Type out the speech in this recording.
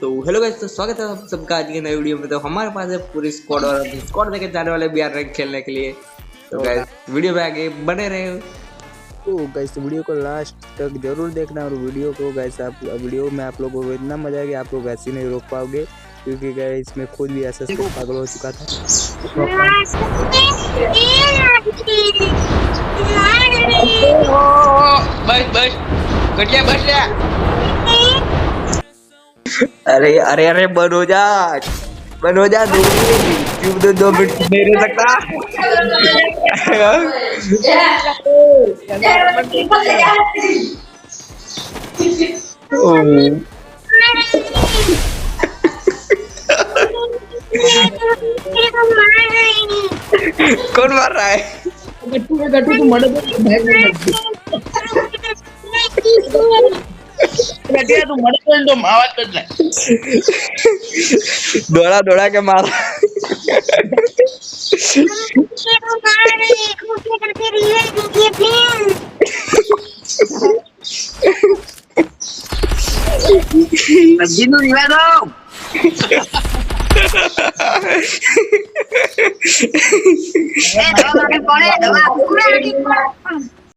तो hello guys, तो स्वागत है आप सबका आज के नए वीडियो में। तो हमारे पास है पूरी स्क्वाड और स्क्वाड लेके जाने वाले बीआर रैंक खेलने के लिए। तो गाइस वीडियो में आगे बने रहे। तो गाइस वीडियो को लास्ट तक जरूर देखना और वीडियो को गाइस आप वीडियो में आप लोगों को इतना मजा आएगा आप लोग ऐसे नहीं रोक पाओगे, क्योंकि गाइस मैं खुद भी ऐसे पागल हो चुका था। बस कटिया बस ले। अरे अरे अरे बन हो जा 2 मिनट नहीं रह सकता। कौन मार रहा है? गट्टू तू मर गटिया तू मर तो आवाज कर ले। दौड़ा के मारा। जिन्नू निवा दो।